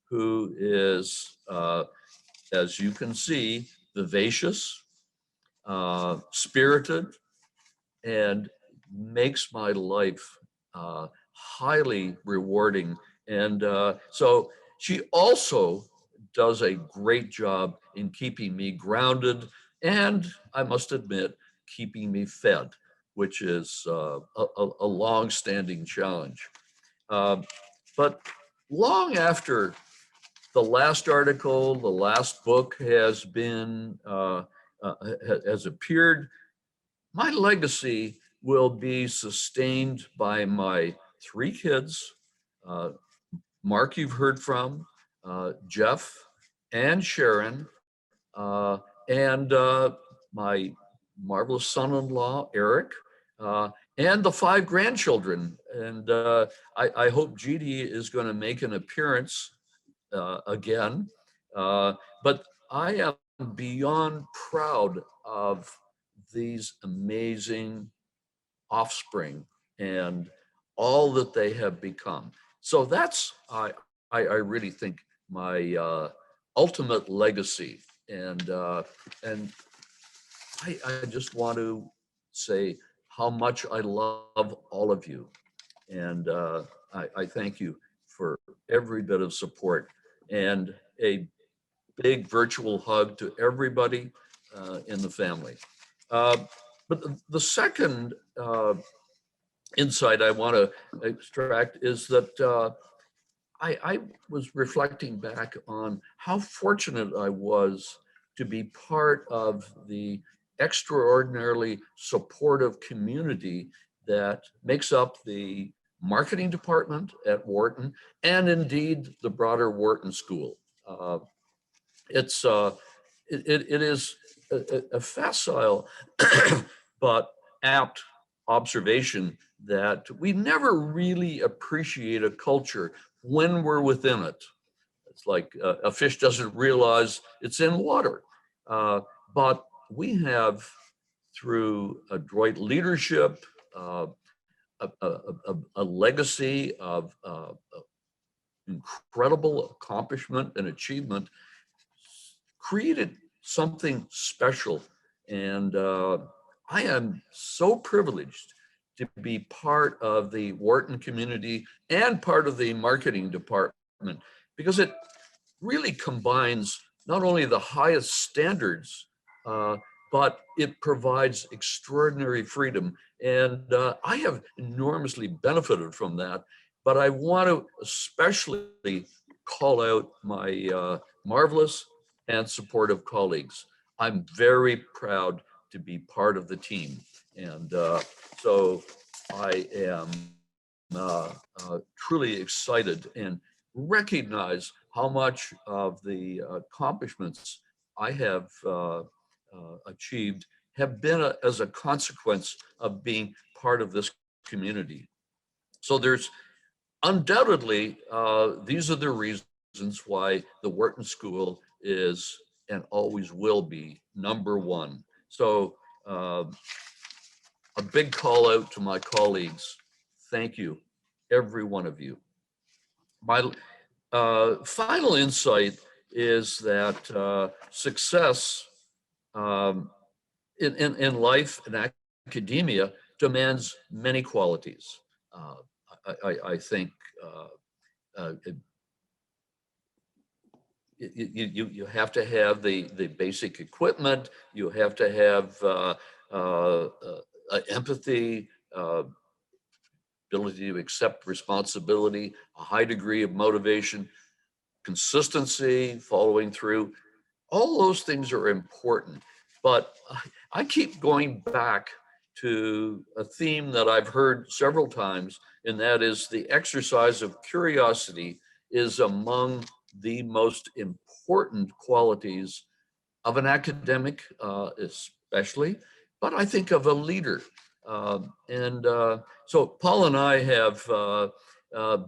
who is, as you can see, vivacious, spirited, and makes my life highly rewarding. And so she also does a great job in keeping me grounded, and I must admit, keeping me fed, which is a long-standing challenge. But long after the last article, the last book has been has appeared, my legacy will be sustained by my 3 kids, Mark you've heard from, Jeff and Sharon, and my marvelous son-in-law, Eric, and the 5 grandchildren. And I hope GD is going to make an appearance again. But I am beyond proud of these amazing offspring and all that they have become. So that's, I really think, my ultimate legacy. And I just want to say how much I love all of you. And I thank you for every bit of support, and a big virtual hug to everybody in the family. But the second insight I want to extract is that I was reflecting back on how fortunate I was to be part of the extraordinarily supportive community that makes up the marketing department at Wharton, and indeed the broader Wharton School. It is a facile but apt observation that we never really appreciate a culture when we're within it. It's like a fish doesn't realize it's in water. But we have, through adroit leadership, a legacy of incredible accomplishment and achievement, created something special. And I am so privileged to be part of the Wharton community and part of the marketing department, because it really combines not only the highest standards, but it provides extraordinary freedom. And I have enormously benefited from that. But I want to especially call out my marvelous and supportive colleagues. I'm very proud to be part of the team. And so I am truly excited and recognize how much of the accomplishments I have achieved have been as a consequence of being part of this community. So there's undoubtedly, these are the reasons why the Wharton School is and always will be #1. So a big call out to my colleagues. Thank you, every one of you. My final insight is that success in life and academia demands many qualities. I think you have to have the basic equipment. You have to have empathy, ability to accept responsibility, a high degree of motivation, consistency, following through. All those things are important, but I keep going back to a theme that I've heard several times, and that is the exercise of curiosity is among the most important qualities of an academic, especially, but I think of a leader. So Paul and I have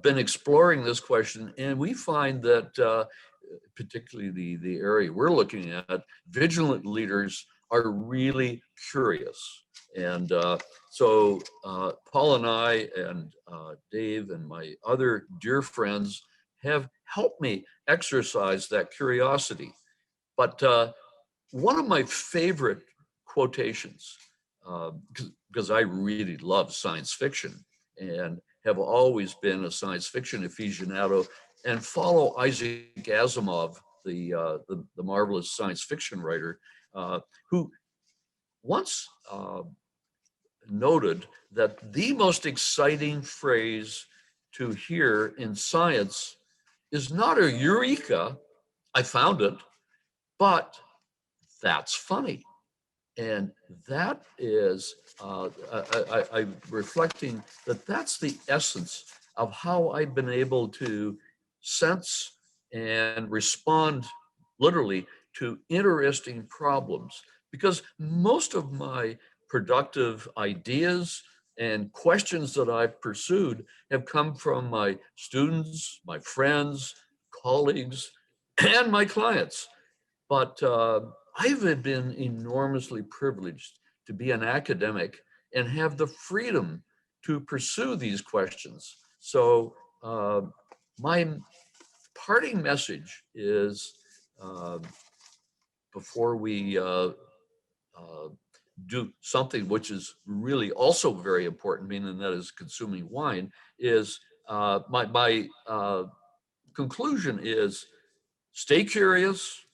been exploring this question, and we find that particularly the area we're looking at, vigilant leaders are really curious. And so Paul and I and Dave and my other dear friends have helped me exercise that curiosity. But one of my favorite quotations, because I really love science fiction and have always been a science fiction aficionado, and follow Isaac Asimov, the marvelous science fiction writer, who once noted that the most exciting phrase to hear in science is not a eureka, I found it, but that's funny. And that is, I'm reflecting that that's the essence of how I've been able to sense and respond literally to interesting problems, because most of my productive ideas and questions that I've pursued have come from my students, my friends, colleagues, and my clients. But I've been enormously privileged to be an academic and have the freedom to pursue these questions. So my parting message is, before we do something which is really also very important, meaning that is consuming wine, is my conclusion is stay curious,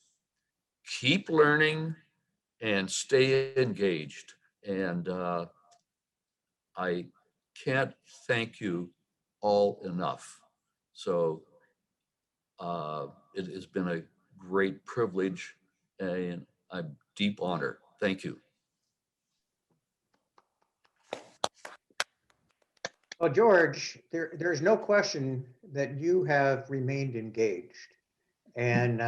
keep learning, and stay engaged. And I can't thank you all enough. So it has been a great privilege and a deep honor. Thank you. Well, George, there's no question that you have remained engaged and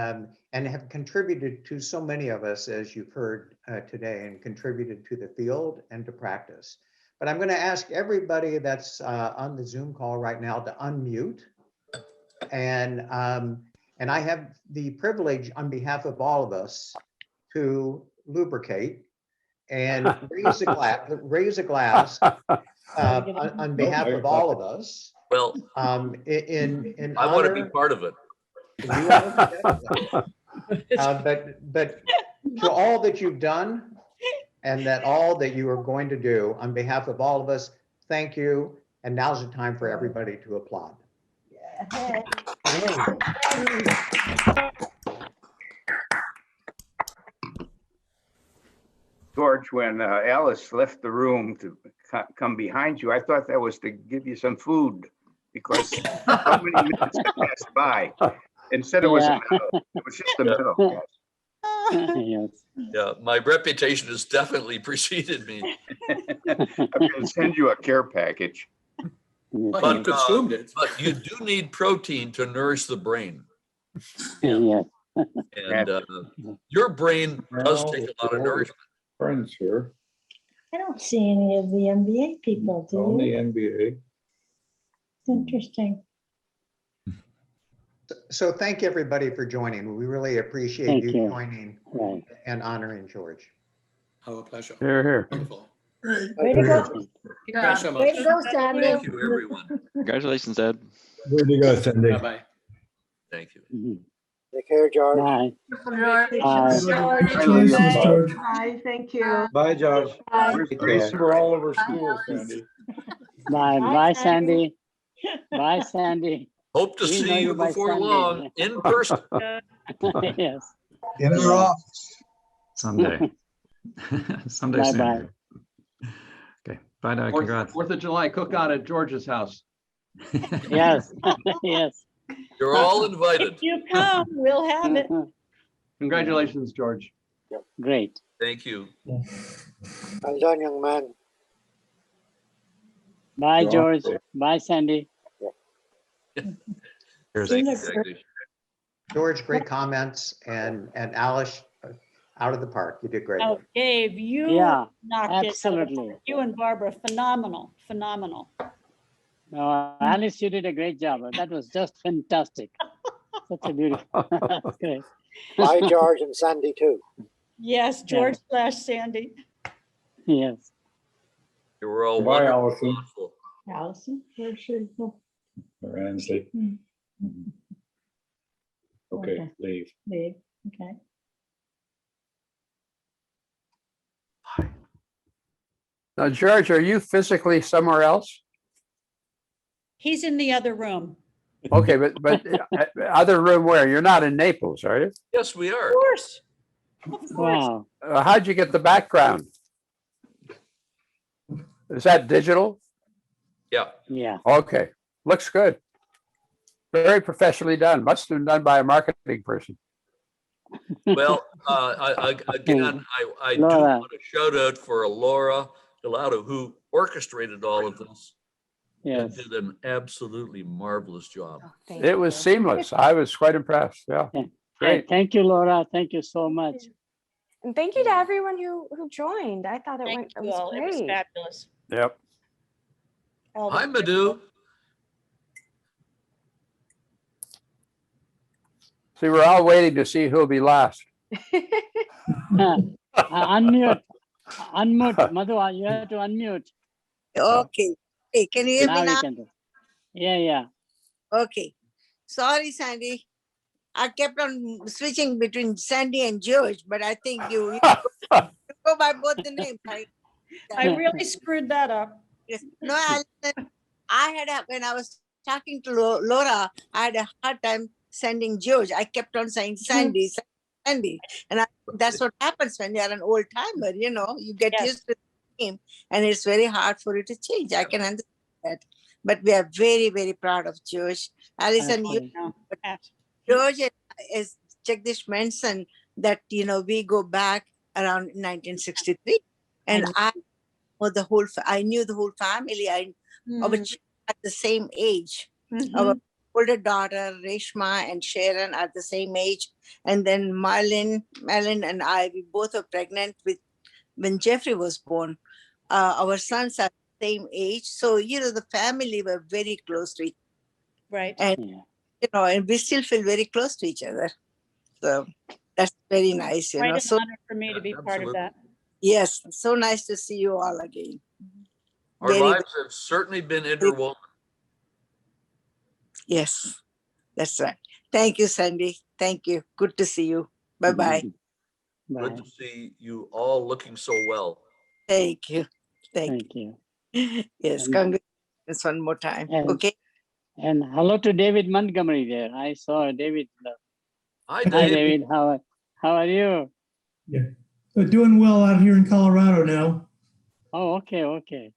have contributed to so many of us, as you've heard today, and contributed to the field and to practice. But I'm going to ask everybody that's on the Zoom call right now to unmute. And I have the privilege on behalf of all of us to lubricate and raise a glass on behalf of all of us. Well, in I want to be part of it. You are, but to all that you've done and that all that you are going to do on behalf of all of us, thank you. And now's the time for everybody to applaud. Yeah. George, when Alice left the room to come behind you, I thought that was to give you some food because so many minutes have passed by. Instead, it was a medal. It was just a medal. Yes. Yeah, my reputation has definitely preceded me. I'm going to send you a care package. But you consumed it. But you do need protein to nourish the brain. Yes. And your brain does take a lot of nourishment. Friends here, I don't see any of the MBA people, do only you? NBA. It's interesting. So thank everybody for joining. We really appreciate Thank you you. joining Right. and honoring George. Our pleasure. Here, here. Wonderful. Way to go. Thanks so Way much. to go, Samuel. Thank you, everyone. Congratulations, Ed. Where'd you go, Cindy? Bye-bye. Thank you. Mhm. Take care, George. Bye. Congratulations, George. Congratulations, George. Bye, thank you. Bye, George. Bye. We're all over school, Sandy. Bye. Bye, Bye, Sandy. Sandy. Bye, Sandy. Hope to We know see you by before Sunday. long in person. Yes. In our office. Someday. Someday soon. Bye-bye. Dave. Okay, bye now, congrats. 4th of July cookout at George's house. Yes. Yes. You're all If invited. you come, we'll have it. Congratulations, George. Great. Thank you. Well done, young man. Bye, You're George. welcome. Bye, Sandy. Cheers. Thank you, Jagdish. George, great comments, and Alice, out of the park. You did great. Oh, Dave, you Yeah, knocked it. out of the absolutely. park. You and Barbara, phenomenal, phenomenal. No, Alice, you did a great job. That was just fantastic. Such a beautiful. That's great. Bye, George and Sandy too. Yes, George / Sandy. Yes. You were all Bye, wonderful. Allison. Thoughtful. Allison, where's she? Ransley. Okay, leave. Leave, okay. Now, George, are you physically somewhere else? He's in the other room. Okay, but other room where? You're not in Naples, are you? Yes, we are. Of course. Of course. Wow. How'd you get the background? Is that digital? Yeah. Yeah. Okay, looks good. Very professionally done. Must have been done by a marketing person. Well, again, I do Laura. want to shout out for Laura Gelato, who orchestrated all of this and Yes. did an absolutely marvelous job. It was seamless. I was quite impressed. Yeah, Hey, great. thank you, Laura. Thank you so much. And thank you to everyone who joined. I thought it Thank went, it you was all. It was great. fabulous. Yep. All the Hi, Madhu. See, we're all waiting to see who'll be last. Unmute. Unmute. Madhu, you have to unmute. Okay. Hey, can you hear me Now now? you can do. Yeah, yeah. Okay. Sorry, Sandy. I kept on switching between Sandy and George, but I think you go by both the names, right? I really screwed that up. Yes. No, when I was talking to Laura, I had a hard time sending George. I kept on saying Sandy, Sandy. And that's what happens when you're an old timer, you get Yes. used to the name and it's very hard for it to change. I can understand that. But we are very, very proud of George. Alison, you, Absolutely. George, as Jagdish mentioned, that, we go back around 1963. And I knew the whole family. Our children at the same age. Our older daughter, Reshma and Sharon are the same age. And then Marlon and I, we both were pregnant when Jeffrey was born. Our sons are the same age. So, the family were very close to each other. Right. And, and we still feel very close to each other. So that's very nice, Quite an So honor for me to be part of that. yes, so nice to see you all again. Our Very lives have certainly been interwoven. Yes, that's right. Thank you, Sandy. Thank you. Good to see you. Bye-bye. Good to see you all looking so well. Thank you. Thank you. Yes, And- congratulations one more time. And- Okay. And hello to David Montgomery there. I saw David. Hi, Hi, Dave. David. How are you? Yeah, so doing well out here in Colorado now. Oh, okay, okay.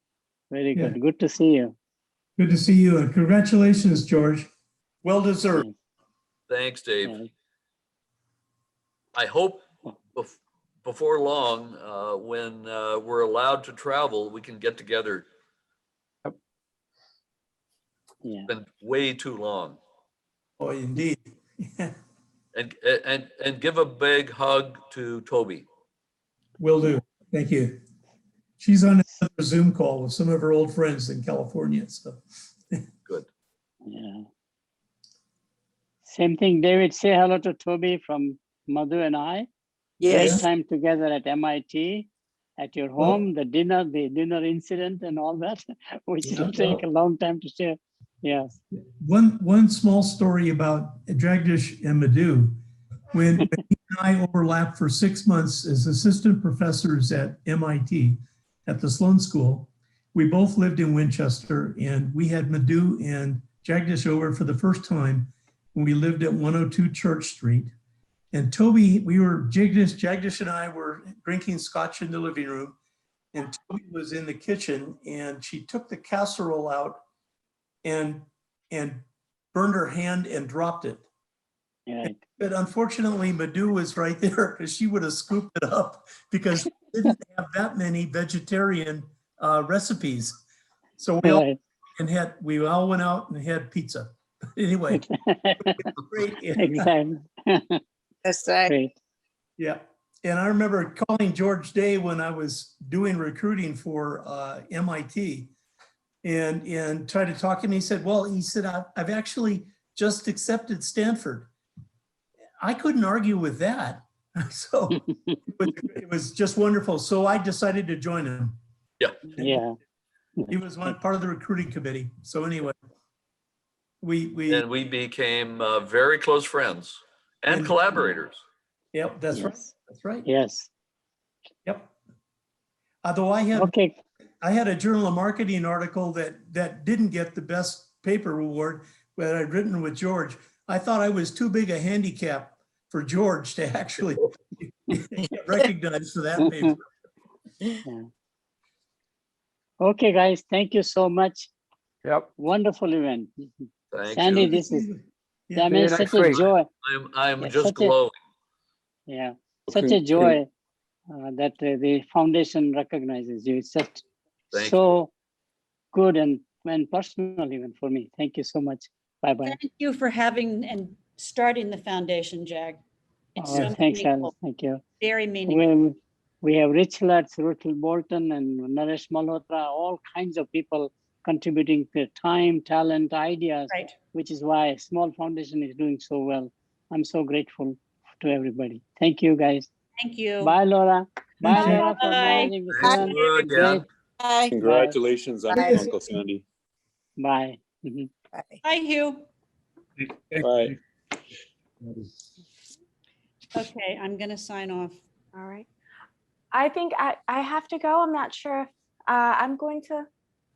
Very Yeah. good. Good to see you. Good to see you and congratulations, George. Well deserved. Thanks, Dave. Yeah. I hope before long, when we're allowed to travel, we can get together. Yeah. It's been way too long. Oh, indeed. And give a big hug to Toby. Will do. Thank you. She's on another Zoom call with some of her old friends in California. So Good. Yeah. Same thing, David. Say hello to Toby from Madhu and I. Yes. Great time together at MIT, at your home, the dinner incident and all that, which will take a long time to share. Yes. one small story about Jagdish and Madhu. when he and I overlapped for 6 months as assistant professors at MIT at the Sloan School. We both lived in Winchester, and we had Madhu and Jagdish over for the first time when we lived at 102 Church Street. And Toby, Jagdish and I were drinking scotch in the living room, and Toby was in the kitchen, and she took the casserole out and burned her hand and dropped it. Right. But unfortunately, Madhu was right there because she would have scooped it up because we didn't have that many vegetarian recipes. So we all went out and had pizza. Anyway, great. Exactly. That's right. Great. Yeah. And I remember calling George Day when I was doing recruiting for MIT and tried to talk to him. He said, I've actually just accepted Stanford. I couldn't argue with that. So it was just wonderful. So I decided to join him. Yeah. Yeah. He was part of the recruiting committee. So anyway, we became very close friends and collaborators. Yep, that's right. That's right. Yes. Yep. Although I had a Journal of Marketing article that didn't get the best paper award that I'd written with George. I thought I was too big a handicap for George to actually get recognized for that paper. Yeah. Okay, guys, thank you so much. Yep. Wonderful event. Thank Sandy, you. this is Yeah. I mean, such a joy. I'm Yeah, just such glowing. Yeah, such a joy that the foundation recognizes you. It's just so good and personal even for me. Thank you so much. Bye-bye. Thank you for having and starting the foundation, Jag. It's so Thanks, Alice. meaningful. Thank you. Very meaningful. We have Rich Lutz, Rutul Bolton, and Naresh Malhotra, all kinds of people contributing their time, talent, ideas, Right. which is why a small foundation is doing so well. I'm so grateful to everybody. Thank you, guys. Thank you. Bye, Laura. Bye, Thank you. Laura, for managing the Thanks, phone. Laura, again. Bye. Congratulations on Bye. Uncle Sandy. Bye. Mhm. Bye. Bye, Hugh. Bye. Okay, I'm going to sign off. All right. I think I have to go. I'm not sure if I'm going to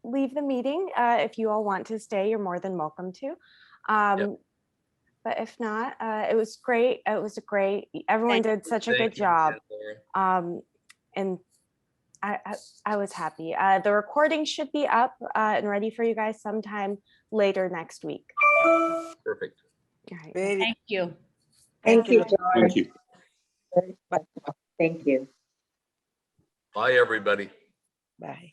leave the meeting. If you all want to stay, you're more than welcome to. But if not, it was great. It was everyone did such a good job. And I was happy. The recording should be up and ready for you guys sometime later next week. Perfect. All right. Very. Thank you. Thank you, Thank George. you. Thank you. Bye, everybody. Bye.